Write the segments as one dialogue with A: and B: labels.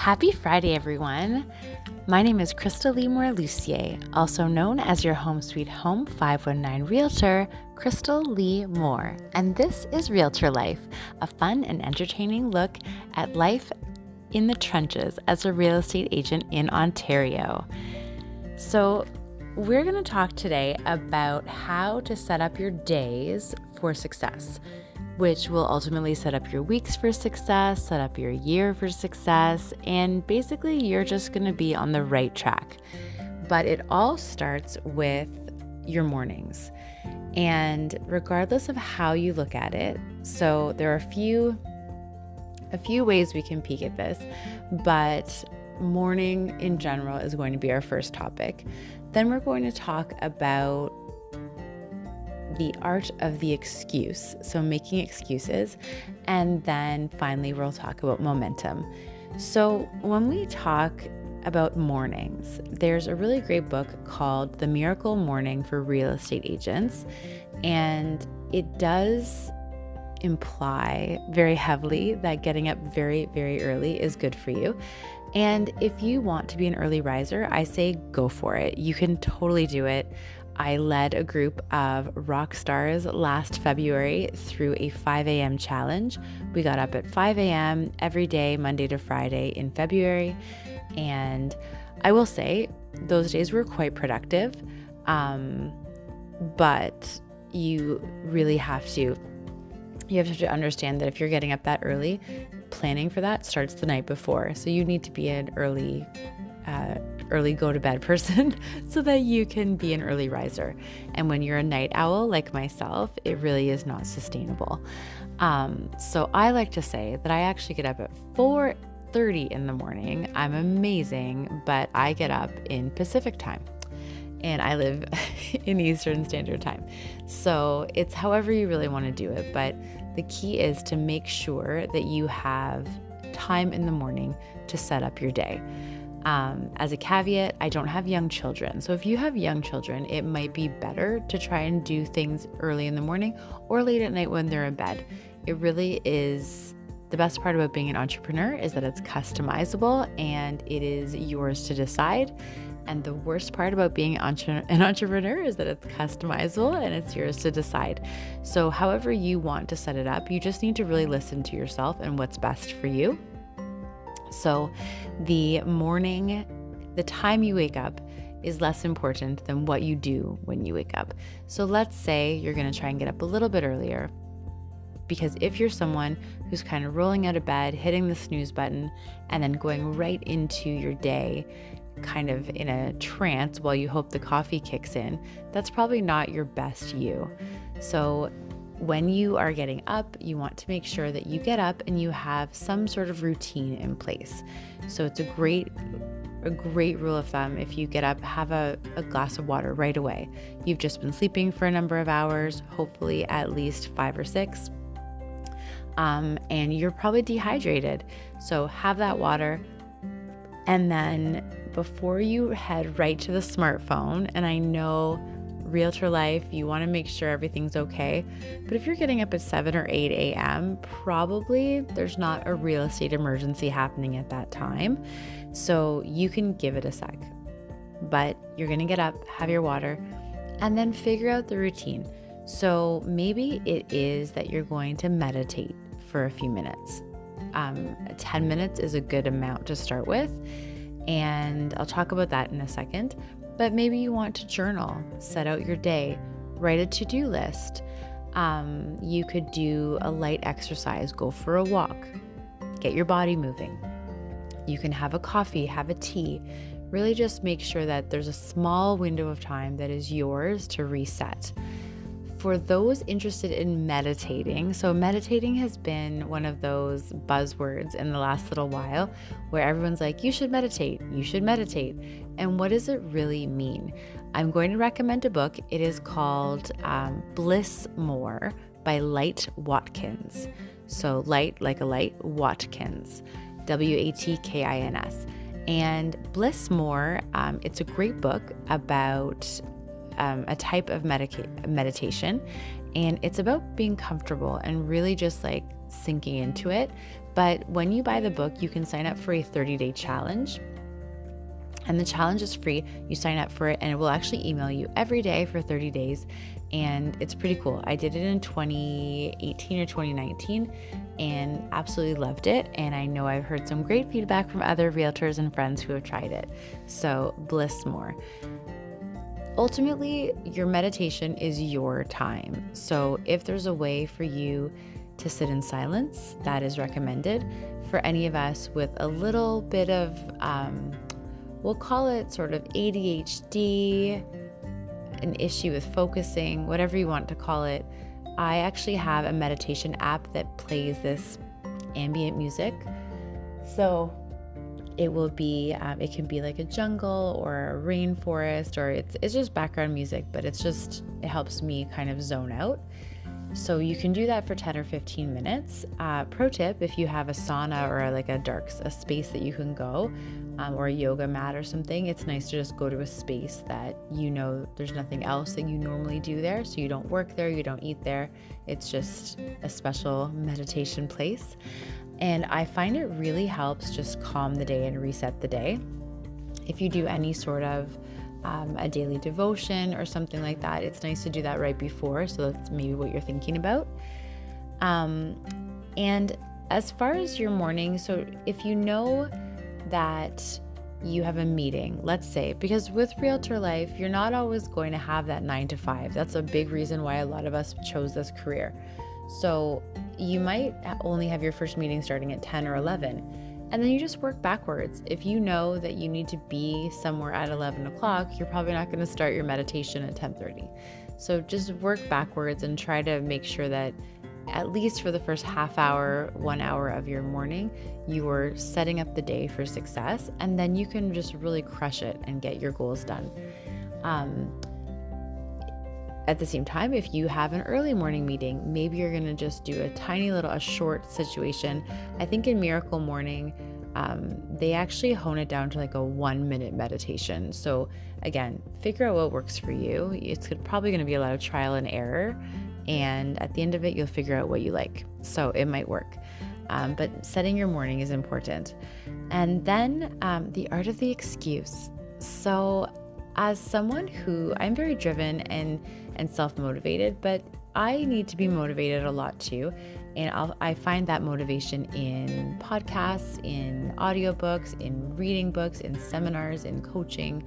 A: Happy Friday, everyone. My name is Krystal Lee Moore, also known as your Home Sweet Home 519 Realtor, Krystal Lee Moore. And this is Realtor Life, a fun and entertaining look at life in the trenches as a real estate agent in Ontario. So we're going to talk today about how to set up your days for success, which will ultimately set up your weeks for success, set up your year for success, and basically you're just going to be on the right track. But it all starts with your mornings. And regardless of how you look at it, so there are a few ways we can peek at this, but morning in general is going to be our first topic. Then we're going to talk about the art of the excuse, so making excuses, and then finally we'll talk about momentum. So when we talk about mornings, there's a really great book called The Miracle Morning for Real Estate Agents, and it does imply very heavily that getting up very, very early is good for you. And if you want to be an early riser, I say go for it. You can totally do it. I led a group of rock stars last February through a 5 a.m. challenge. We got up at 5 a.m. every day, Monday to Friday in February. And I will say those days were quite productive. But you really have to understand that if you're getting up that early, planning for that starts the night before. So you need to be an early go to bed person so that you can be an early riser. And when you're a night owl like myself, it really is not sustainable. So I like to say that I actually get up at 4:30 in the morning. I'm amazing, but I get up in Pacific time and I live in Eastern Standard Time. So it's however you really want to do it. But the key is to make sure that you have time in the morning to set up your day. As a caveat, I don't have young children. So if you have young children, it might be better to try and do things early in the morning or late at night when they're in bed. It really is the best part about being an entrepreneur is that it's customizable and it is yours to decide. And the worst part about being an entrepreneur is that it's customizable and it's yours to decide. So however you want to set it up, you just need to really listen to yourself and what's best for you. So the time you wake up is less important than what you do when you wake up. So let's say you're going to try and get up a little bit earlier, because if you're someone who's kind of rolling out of bed, hitting the snooze button, and then going right into your day kind of in a trance while you hope the coffee kicks in, that's probably not your best you. So when you are getting up, you want to make sure that you get up and you have some sort of routine in place. So it's a great rule of thumb. If you get up, have a glass of water right away. You've just been sleeping for a number of hours, hopefully at least 5 or 6. And you're probably dehydrated. So have that water. And then before you head right to the smartphone, and I know Realtor Life, you want to make sure everything's okay. But if you're getting up at 7 or 8 a.m., probably there's not a real estate emergency happening at that time. So you can give it a sec. But you're going to get up, have your water, and then figure out the routine. So maybe it is that you're going to meditate for a few minutes. 10 minutes is a good amount to start with. And I'll talk about that in a second. But maybe you want to journal, set out your day, write a to-do list. You could do a light exercise, go for a walk, get your body moving. You can have a coffee, have a tea. Really just make sure that there's a small window of time that is yours to reset. For those interested in meditating, so meditating has been one of those buzzwords in the last little while where everyone's like, you should meditate, you should meditate. And what does it really mean? I'm going to recommend a book. It is called Bliss More by Light Watkins. So light like a light, Watkins, Watkins. And Bliss More, it's a great book about a type of meditation, and it's about being comfortable and really just like sinking into it. But when you buy the book, you can sign up for a 30-day challenge. And the challenge is free. You sign up for it and it will actually email you every day for 30 days. And it's pretty cool. I did it in 2018 or 2019 and absolutely loved it. And I know I've heard some great feedback from other realtors and friends who have tried it. So bliss more. Ultimately, your meditation is your time. So if there's a way for you to sit in silence, that is recommended. For any of us with a little bit of, we'll call it sort of ADHD, an issue with focusing, whatever you want to call it, I actually have a meditation app that plays this ambient music. So it will be, it can be like a jungle or a rainforest, or it's just background music, but it helps me kind of zone out. So you can do that for 10 or 15 minutes. Pro tip, if you have a sauna or like a space that you can go, or a yoga mat or something, it's nice to just go to a space that you know there's nothing else that you normally do there. So you don't work there, you don't eat there. It's just a special meditation place. And I find it really helps just calm the day and reset the day. If you do any sort of a daily devotion or something like that, it's nice to do that right before. So that's maybe what you're thinking about. And as far as your morning, so if you know that you have a meeting, let's say, because with realtor life, you're not always going to have that 9 to 5. That's a big reason why a lot of us chose this career. So you might only have your first meeting starting at 10 or 11, and then you just work backwards. If you know that you need to be somewhere at 11 o'clock, you're probably not going to start your meditation at 10:30. So just work backwards and try to make sure that at least for the first half hour, 1 hour of your morning, you are setting up the day for success, and then you can just really crush it and get your goals done. At the same time, if you have an early morning meeting, maybe you're going to just do a short situation. I think in Miracle Morning, they actually hone it down to like a 1-minute meditation. So again, figure out what works for you. It's probably going to be a lot of trial and error. And at the end of it, you'll figure out what you like. So it might work. But setting your morning is important. And then the art of the excuse. So as someone who, I'm very driven and self-motivated, but I need to be motivated a lot too. And I find that motivation in podcasts, in audiobooks, in reading books, in seminars, in coaching.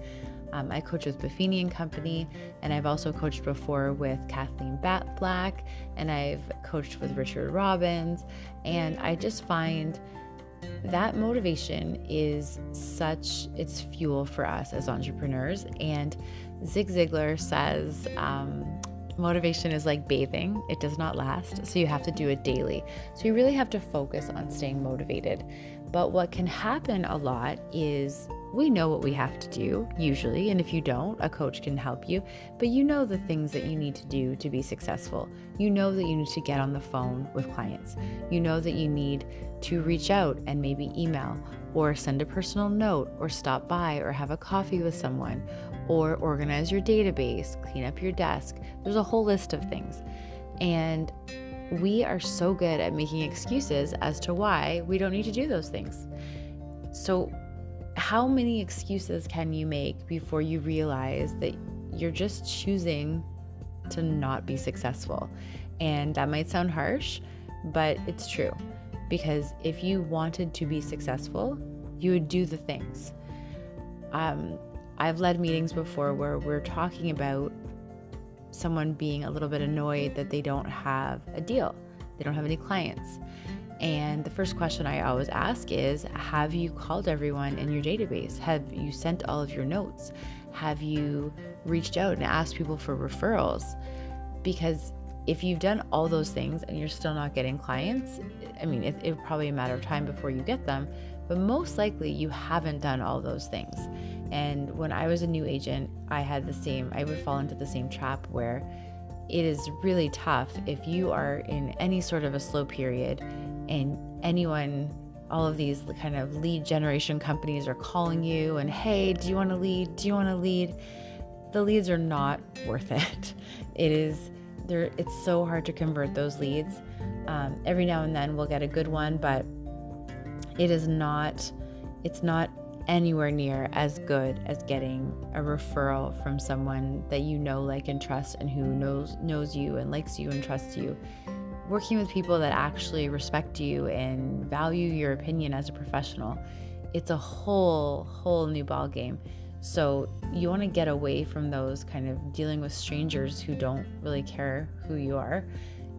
A: I coach with Buffini & Company, and I've also coached before with Kathleen Black, and I've coached with Richard Robbins. And I just find that motivation is it's fuel for us as entrepreneurs. And Zig Ziglar says, motivation is like bathing. It does not last, so you have to do it daily. So you really have to focus on staying motivated. But what can happen a lot is we know what we have to do usually, and if you don't, a coach can help you, but you know the things that you need to do to be successful. You know that you need to get on the phone with clients. You know that you need to reach out and maybe email or send a personal note or stop by or have a coffee with someone or organize your database, clean up your desk. There's a whole list of things. And we are so good at making excuses as to why we don't need to do those things. So how many excuses can you make before you realize that you're just choosing to not be successful? And that might sound harsh, but it's true. Because if you wanted to be successful, you would do the things. I've led meetings before where we're talking about someone being a little bit annoyed that they don't have a deal. They don't have any clients. And the first question I always ask is, have you called everyone in your database? Have you sent all of your notes? Have you reached out and asked people for referrals? Because if you've done all those things and you're still not getting clients, I mean, it's probably a matter of time before you get them, but most likely you haven't done all those things. And when I was a new agent, I would fall into the same trap where it is really tough if you are in any sort of a slow period and all of these kind of lead generation companies are calling you and, hey, do you want to lead? Do you want to lead? The leads are not worth it. It's so hard to convert those leads. Every now and then we'll get a good one, but it's not anywhere near as good as getting a referral from someone that you know, like, and trust, and who knows you and likes you and trusts you. Working with people that actually respect you and value your opinion as a professional, it's a whole new ball game. So you want to get away from those kind of dealing with strangers who don't really care who you are,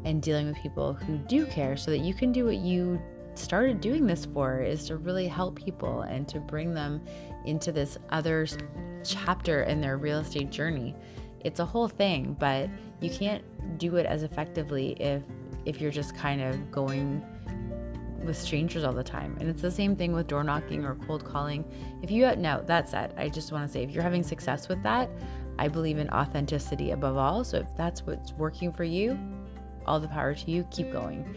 A: and dealing with people who do care, so that you can do what you started doing this for, is to really help people and to bring them into this other chapter in their real estate journey. It's a whole thing, but you can't do it as effectively if you're just kind of going with strangers all the time. And it's the same thing with door knocking or cold calling. Now that said, I just want to say, if you're having success with that, I believe in authenticity above all. So if that's what's working for you, all the power to you, keep going.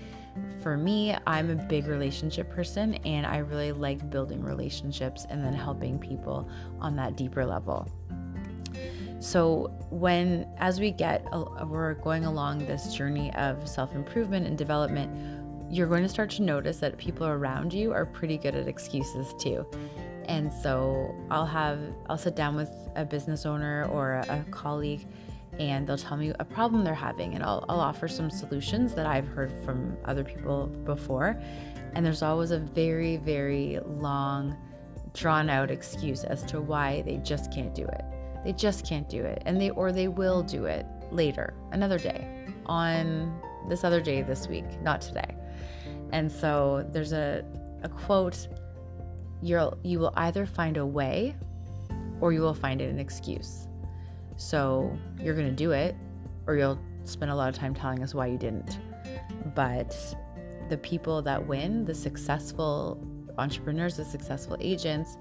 A: For me, I'm a big relationship person, and I really like building relationships and then helping people on that deeper level. So as we're going along this journey of self-improvement and development, you're going to start to notice that people around you are pretty good at excuses too. And so I'll sit down with a business owner or a colleague, and they'll tell me a problem they're having, and I'll offer some solutions that I've heard from other people before. And there's always a very, very long, drawn out excuse as to why they just can't do it. They just can't do it. And they will do it later, another day, on this other day this week, not today. And so there's a quote, you will either find a way or you will find an excuse. So you're going to do it, or you'll spend a lot of time telling us why you didn't. But the people that win, the successful entrepreneurs, the successful agents,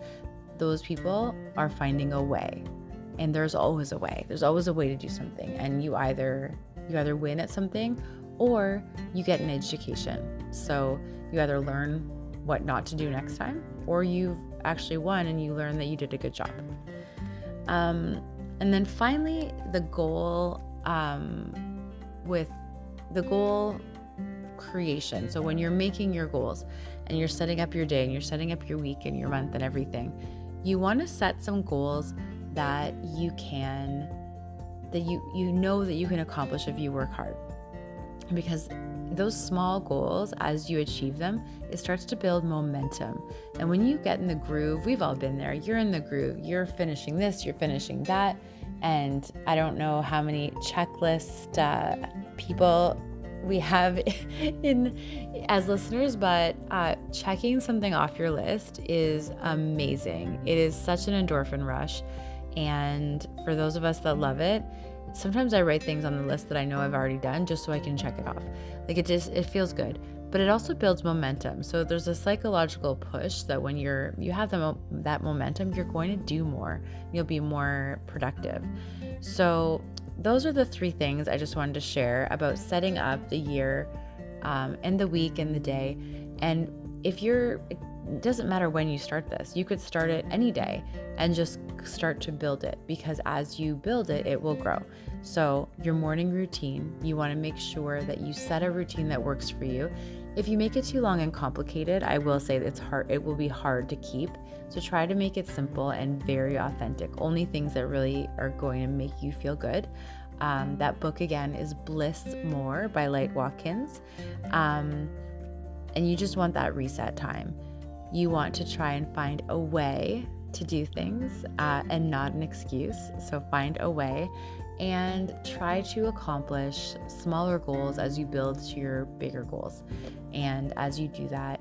A: those people are finding a way. And there's always a way. There's always a way to do something. And you either win at something, or you get an education. So you either learn what not to do next time, or you've actually won and you learn that you did a good job. And then finally, the goal with the goal creation. So when you're making your goals and you're setting up your day and you're setting up your week and your month and everything, you want to set some goals that you know that you can accomplish if you work hard. Because those small goals, as you achieve them, it starts to build momentum. And when you get in the groove, we've all been there, you're in the groove, you're finishing this, you're finishing that. And I don't know how many checklist people we have as listeners, but checking something off your list is amazing. It is such an endorphin rush. And for those of us that love it, sometimes I write things on the list that I know I've already done just so I can check it off. Like it feels good, but it also builds momentum. So there's a psychological push that when you have that momentum, you're going to do more. You'll be more productive. So those are the 3 things I just wanted to share about setting up the year and the week and the day. And it doesn't matter when you start this. You could start it any day and just start to build it, because as you build it, it will grow. So your morning routine, you want to make sure that you set a routine that works for you. If you make it too long and complicated, I will say it's hard. It will be hard to keep. So try to make it simple and very authentic. Only things that really are going to make you feel good. That book again is Bliss More by Light Watkins. And you just want that reset time. You want to try and find a way to do things and not an excuse. So find a way and try to accomplish smaller goals as you build to your bigger goals. And as you do that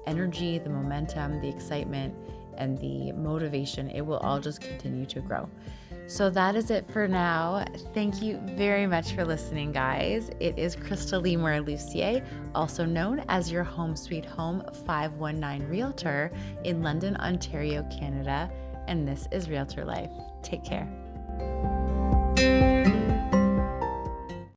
A: energy, the momentum, the excitement, and the motivation, it will all just continue to grow. So that is it for now. Thank you very much for listening, guys. It is Krystal Lee Moore Lucier, also known as your Home Sweet Home 519 Realtor in London, Ontario, Canada. And this is Realtor Life. Take care.